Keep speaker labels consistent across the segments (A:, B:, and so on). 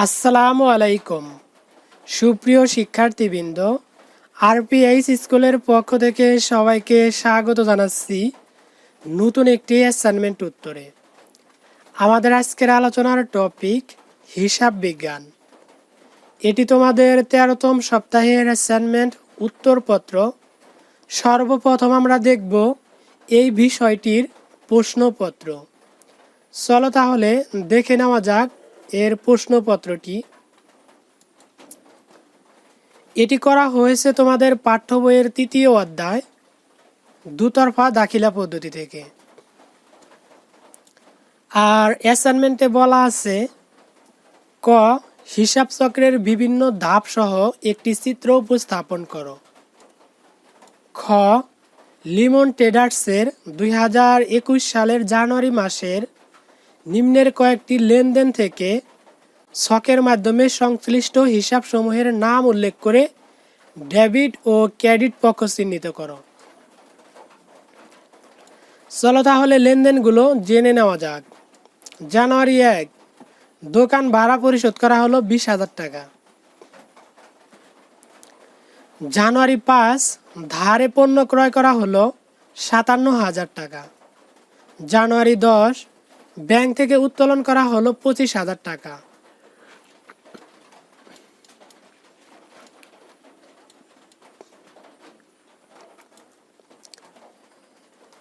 A: আসসালামু আলাইকুম সুপ্রিয় শিক্ষার্থীবৃন্দ, আরপিএইচ স্কুলের পক্ষ থেকে সবাইকে স্বাগত জানাচ্ছি নতুন একটি অ্যাসাইনমেন্ট উত্তরে। আমাদের আজকের আলোচনার টপিক হিসাব বিজ্ঞান। এটি তোমাদের 13তম সপ্তাহের অ্যাসাইনমেন্ট উত্তরপত্র। সর্বপ্রথম আমরা দেখব এই বিষয়টির প্রশ্নপত্র। চলো তাহলে দেখে নেওয়া যাক এর প্রশ্নপত্রটি। এটি করা হয়েছে তোমাদের পাঠ্য বইয়ের 3য় অধ্যায় দুতরফা দাখিলা পদ্ধতি থেকে। আর অ্যাসাইনমেন্টে বলা আছে ক, হিসাব চক্রের বিভিন্ন ধাপ সহ একটি চিত্র উপস্থাপন করো। খ, লিমন ট্রেডার্সের 2021 সালের জানুয়ারি মাসের নিম্নের কয়েকটি লেনদেন থেকে ছকের মাধ্যমে সংশ্লিষ্ট হিসাবসমূহের নাম উল্লেখ করে ডেবিট ও ক্রেডিট পক্ষ চিহ্নিত করো। চলো তাহলে লেনদেনগুলো জেনে নেওয়া যাক। জানুয়ারি 1, দোকান ভাড়া পরিশোধ করা হলো 20,000 টাকা। জানুয়ারি 5, ধারে পণ্য ক্রয় করা হলো 57,000 টাকা। জানুয়ারি 10, ব্যাংক থেকে উত্তোলন করা হলো 25,000 টাকা।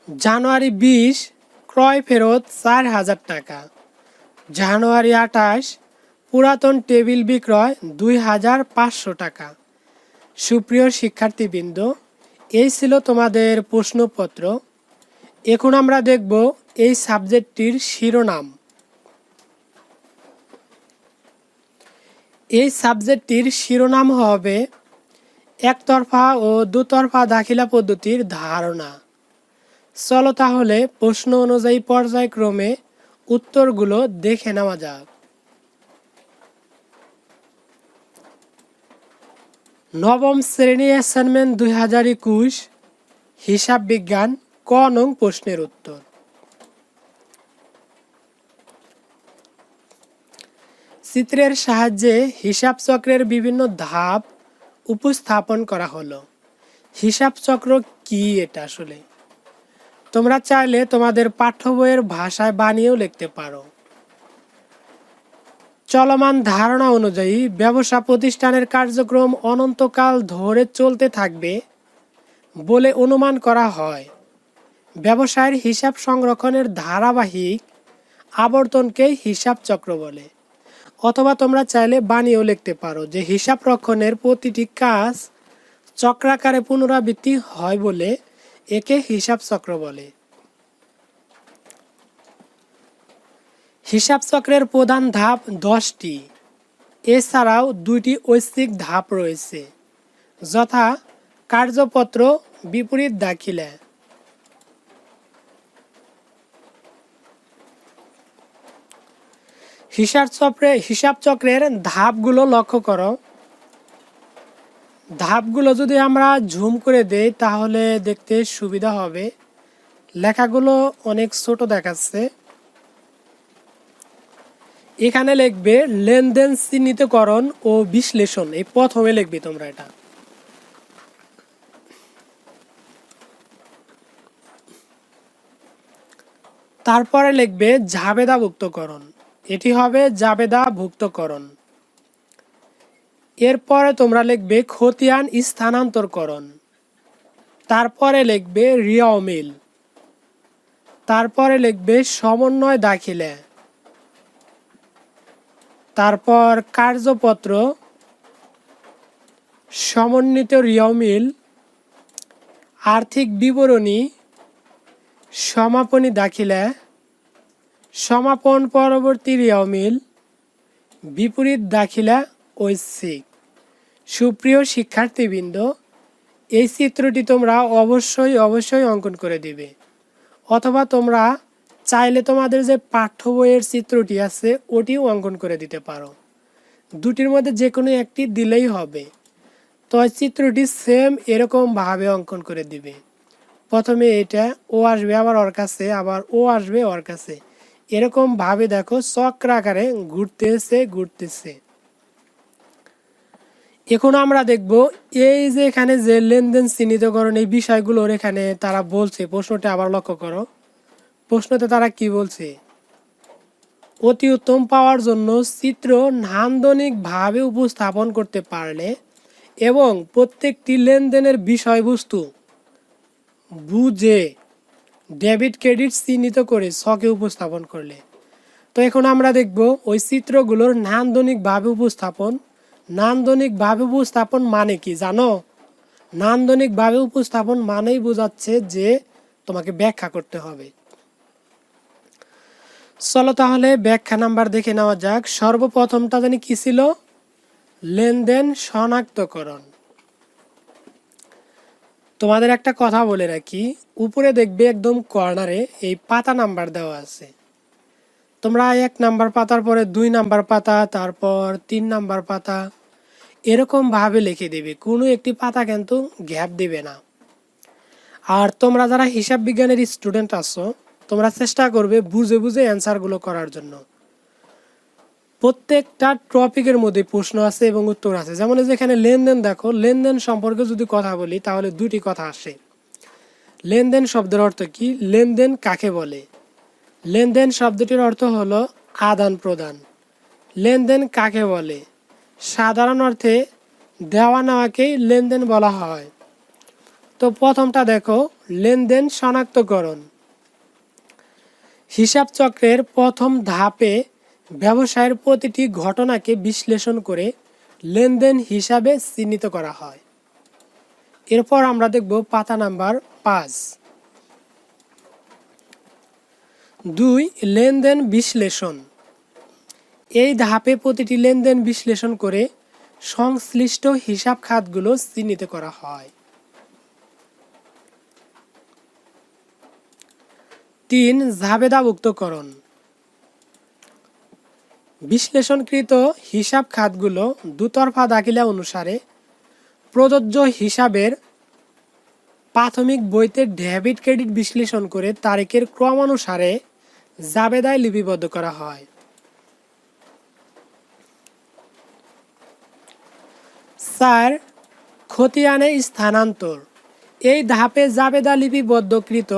A: জানুয়ারি 20, ক্রয় ফেরত 4,000 টাকা। জানুয়ারি 28, পুরাতন টেবিল বিক্রয় 2,500 টাকা। সুপ্রিয় শিক্ষার্থীবৃন্দ, এই ছিল তোমাদের প্রশ্নপত্র। এখন আমরা দেখব এই সাবজেক্টটির শিরোনাম। এই সাবজেক্টটির শিরোনাম হবে একতরফা ও দুতরফা দাখিলা পদ্ধতির ধারণা। চলো তাহলে প্রশ্ন অনুযায়ী পর্যায়ক্রমে উত্তরগুলো দেখে নেওয়া যাক। নবম শ্রেণী অ্যাসাইনমেন্ট 2021 হিসাব বিজ্ঞান ক নং প্রশ্নের উত্তর। চিত্রের সাহায্যে হিসাব চক্রের বিভিন্ন ধাপ উপস্থাপন করা হলো। হিসাব চক্র কি এটা আসলে? তোমরা চাইলে তোমাদের পাঠ্য বইয়ের ভাষায় বানিয়েও লিখতে পারো। চলমান ধারণা অনুযায়ী ব্যবসা প্রতিষ্ঠানের কার্যক্রম অনন্তকাল ধরে চলতে থাকবে বলে অনুমান করা হয়। ব্যবসায়ের হিসাব সংরক্ষণের ধারাবাহিক আবর্তনকেই হিসাব চক্র বলে। অথবা তোমরা চাইলে বানিয়েও লিখতে পারো যে হিসাব রক্ষণের প্রতিটি কাজ চক্রাকারে পুনরাবৃত্তি হয় বলে একে হিসাব চক্র বলে। হিসাব চক্রের প্রধান ধাপ 10টি। এছাড়াও 2টি ঐচ্ছিক ধাপ রয়েছে, যথা কার্যপত্র, বিপরীত দাখিলা। হিসাব চক্রের ধাপগুলো লক্ষ্য করো। ধাপগুলো যদি আমরা ঝুম করে দেই তাহলে দেখতে সুবিধা হবে। লেখাগুলো অনেক ছোট দেখাচ্ছে। এখানে লিখবে লেনদেন চিহ্নিতকরণ ও বিশ্লেষণ, এই প্রথমে লিখবে তোমরা এটা। তারপরে লিখবে জাবেদাভুক্তকরণ, এটি হবে জাবেদাভুক্তকরণ। এরপরে তোমরা লিখবে খতিয়ান স্থানান্তরকরণ। তারপরে লিখবে রিঅমিল। তারপরে লিখবে সমন্বয় দাখিলা। তারপর কার্যপত্র, সমন্বিত রিঅমিল, আর্থিক বিবরণী, সমাপনী দাখিলা, সমাপন পরবর্তী রিঅমিল, বিপরীত দাখিলা, ঐচ্ছিক। সুপ্রিয় শিক্ষার্থীবৃন্দ, এই চিত্রটি তোমরা অবশ্যই অঙ্কন করে দিবে। অথবা তোমরা চাইলে তোমাদের যে পাঠ্য বইয়ের চিত্রটি আছে ওটিও অঙ্কন করে দিতে পারো। দুটির মধ্যে যে কোনো একটি দিলেই হবে। তো চিত্রটি সেম এরকমভাবে অঙ্কন করে দিবে। প্রথমে এটা ও আসবে, আবার ওর কাছে, আবার ও আসবে ওর কাছে, এরকম ভাবে দেখো চক্রাকারে ঘুরতেছে। এখন আমরা দেখব এই যে এখানে যে লেনদেন চিহ্নিতকরণ এই বিষয়গুলোর এখানে তারা বলছে, প্রশ্নটা আবার লক্ষ্য করো। প্রশ্নতে তারা কি বলছে, অতি উত্তম পাওয়ার জন্য চিত্র নান্দনিকভাবে উপস্থাপন করতে পারলে এবং প্রত্যেকটি লেনদেনের বিষয়বস্তু বুঝে ডেবিট ক্রেডিট চিহ্নিত করে ছকে উপস্থাপন করলে। তো এখন আমরা দেখব ওই চিত্রগুলোর নান্দনিকভাবে উপস্থাপন মানে কি জানো? নান্দনিকভাবে উপস্থাপন মানেই বোঝাচ্ছে যে তোমাকে ব্যাখ্যা করতে হবে। চলো তাহলে ব্যাখ্যা নাম্বার দেখে নেওয়া যাক। সর্বপ্রথমটা জানি কি ছিল, লেনদেন শনাক্তকরণ। তোমাদের একটা কথা বলে রাখি, উপরে দেখবে একদম কর্নারে এই পাতা নাম্বার দেওয়া আছে। তোমরা 1 নাম্বার পাতার পরে 2 নাম্বার পাতা, তারপর 3 নাম্বার পাতা, এরকম ভাবে লিখে দেবে, কোনো একটি পাতা কিন্তু গ্যাপ দিবে না। আর তোমরা যারা হিসাব বিজ্ঞানের স্টুডেন্ট আছো, তোমরা চেষ্টা করবে বুঝে বুঝে অ্যান্সারগুলো করার জন্য। প্রত্যেকটা টপিকের মধ্যে প্রশ্ন আছে এবং উত্তর আছে। যেমন যেখানে লেনদেন দেখো, লেনদেন সম্পর্কে যদি কথা বলি তাহলে দুটি কথা আসে। লেনদেন শব্দের অর্থ কি, লেনদেন কাকে বলে? লেনদেন শব্দটির অর্থ হলো আদান প্রদান। লেনদেন কাকে বলে? সাধারণ অর্থে দেওয়া নেওয়াকেই লেনদেন বলা হয়। তো প্রথমটা দেখো, লেনদেন শনাক্তকরণ। হিসাব চক্রের প্রথম ধাপে ব্যবসায়ের প্রতিটি ঘটনাকে বিশ্লেষণ করে লেনদেন হিসাবে চিহ্নিত করা হয়। এরপর আমরা দেখব পাতা নাম্বার 5। 2, লেনদেন বিশ্লেষণ। এই ধাপে প্রতিটি লেনদেন বিশ্লেষণ করে সংশ্লিষ্ট হিসাব খাতগুলো চিহ্নিত করা হয়। 3, জাবেদাভুক্তকরণ। বিশ্লেষণকৃত হিসাব খাতগুলো দুতরফা দাখিলা অনুসারে প্রযোজ্য হিসাবের প্রাথমিক বইতে ডেবিট ক্রেডিট বিশ্লেষণ করে তারিখের ক্রমানুসারে জাবেদায় লিপিবদ্ধ করা হয়। 4, খতিয়ানে স্থানান্তর। এই ধাপে জাবেদা লিপিবদ্ধকৃত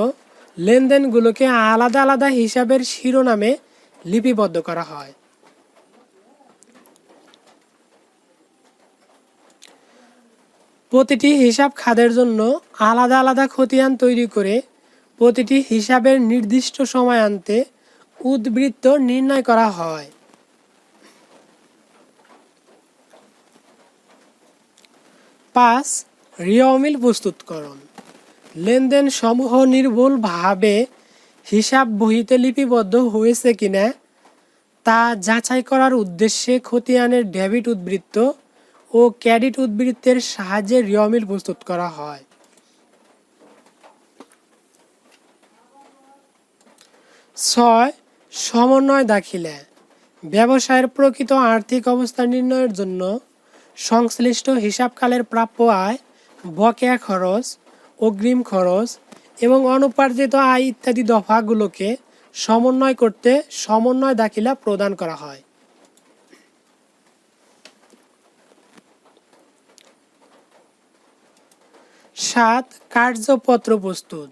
A: লেনদেনগুলোকে আলাদা আলাদা হিসাবের শিরোনামে লিপিবদ্ধ করা হয়। 5, প্রতিটি হিসাব খাতের জন্য আলাদা আলাদা খতিয়ান তৈরি করে প্রতিটি হিসাবের নির্দিষ্ট সময়ান্তে উদ্বৃত্ত নির্ণয় করা হয়। 5, রিঅমিল প্রস্তুতকরণ। লেনদেন সমূহ নির্ভুলভাবে হিসাব বহিতে লিপিবদ্ধ হয়েছে কিনা তা যাচাই করার উদ্দেশ্যে খতিয়ানের ডেবিট উদ্বৃত্ত ও ক্রেডিট উদ্বৃত্তের সাহায্যে রিঅমিল প্রস্তুত করা হয়। 6, সমন্বয় দাখিলা। ব্যবসায়ের প্রকৃত আর্থিক অবস্থা নির্ণয়ের জন্য সংশ্লিষ্ট হিসাবকালের প্রাপ্য আয়, বকেয়া খরচ, অগ্রিম খরচ এবং অনুপার্জিত আয় ইত্যাদি দফাগুলোকে সমন্বয় করতে সমন্বয় দাখিলা প্রদান করা হয়। 7, কার্যপত্র প্রস্তুত।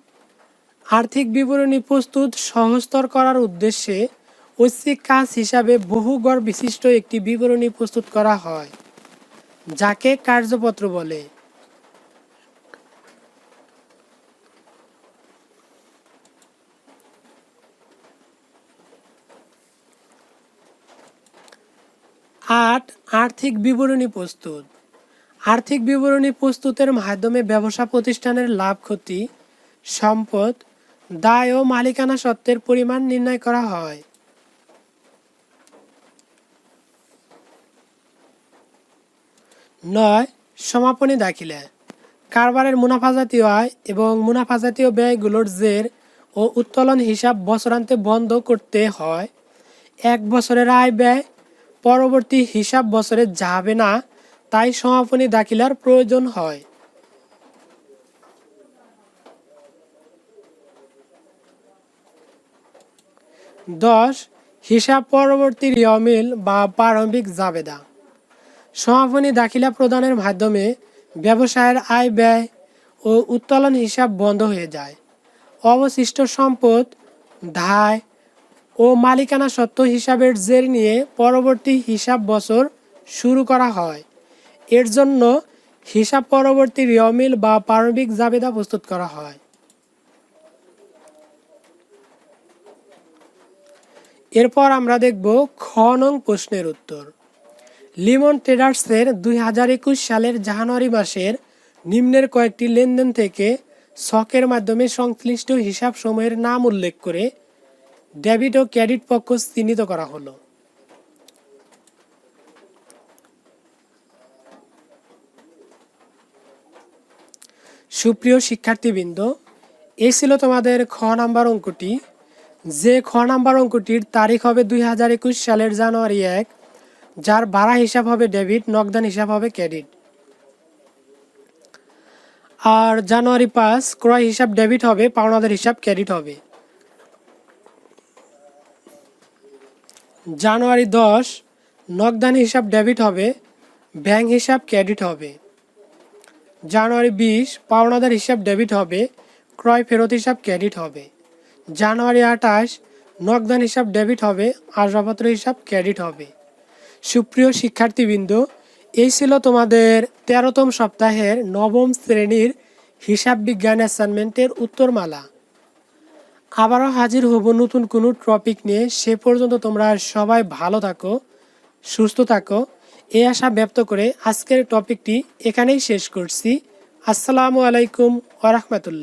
A: আর্থিক বিবরণী প্রস্তুত সহজতর করার উদ্দেশ্যে ঐচ্ছিক কাজ হিসাবে বহুগড় বিশিষ্ট একটি বিবরণী প্রস্তুত করা হয়, যাকে কার্যপত্র বলে। 8, আর্থিক বিবরণী প্রস্তুত। আর্থিক বিবরণী প্রস্তুতের মাধ্যমে ব্যবসা প্রতিষ্ঠানের লাভ ক্ষতি, সম্পদ, দায় ও মালিকানা সত্ত্বের পরিমাণ নির্ণয় করা হয়। 9, সমাপনী দাখিলা। কারবারের মুনাফা জাতীয় আয় এবং মুনাফা জাতীয় ব্যয়গুলোর জের ও উত্তোলন হিসাব বছরান্তে বন্ধ করতে হয়। 1 বছরের আয় ব্যয় পরবর্তী হিসাব বছরে যাবে না, তাই সমাপনী দাখিলার প্রয়োজন হয়। 10 হিসাব পরবর্তী রিয়মিল বা প্রারম্ভিক জাবেদা। সমাপনী দাখিলা প্রদানের মাধ্যমে ব্যবসায়ের আয় ব্যয় ও উত্তোলন হিসাব বন্ধ হয়ে যায়। অবশিষ্ট সম্পদ, দায় ও মালিকানা সত্ত্ব হিসাবের জের নিয়ে পরবর্তী হিসাব বছর শুরু করা হয়। এর জন্য হিসাব পরবর্তী রিয়মিল বা প্রারম্ভিক জাবেদা প্রস্তুত করা হয়। এরপর আমরা দেখব খ নং প্রশ্নের উত্তর। লিমন ট্রেডার্সের 2021 সালের জানুয়ারি মাসের নিম্নের কয়েকটি লেনদেন থেকে ছকের মাধ্যমে সংশ্লিষ্ট হিসাবসমূহের নাম উল্লেখ করে ডেবিট ও ক্রেডিট পক্ষ চিহ্নিত করা হলো। সুপ্রিয় শিক্ষার্থীবৃন্দ, এই ছিল তোমাদের খ নাম্বার অঙ্কটি। যে খ নাম্বার অঙ্কটির তারিখ হবে 2021 সালের জানুয়ারি 1, যার ভাড়া হিসাব হবে ডেবিট, নগদান হিসাব হবে ক্রেডিট। আর জানুয়ারি 5 ক্রয় হিসাব ডেবিট হবে, পাওনাদার হিসাব ক্রেডিট হবে। জানুয়ারি 10 নগদান হিসাব ডেবিট হবে, ব্যাংক হিসাব ক্রেডিট হবে। জানুয়ারি 20 পাওনাদার হিসাব ডেবিট হবে, ক্রয় ফেরত হিসাব ক্রেডিট হবে। জানুয়ারি 28 নগদান হিসাব ডেবিট হবে, আসবাবপত্র হিসাব ক্রেডিট হবে। সুপ্রিয় শিক্ষার্থীবৃন্দ, এই ছিল তোমাদের 13তম সপ্তাহের 9ম শ্রেণীর হিসাব বিজ্ঞান অ্যাসাইনমেন্টের উত্তরমালা। আবারও হাজির হব নতুন কোনো টপিক নিয়ে। সে পর্যন্ত তোমরা সবাই ভালো থাকো, সুস্থ থাকো, এই আশা ব্যক্ত করে আজকের টপিকটি এখানেই শেষ করছি। আসসালামু আলাইকুম ওয়া রাহমাতুল্লাহ।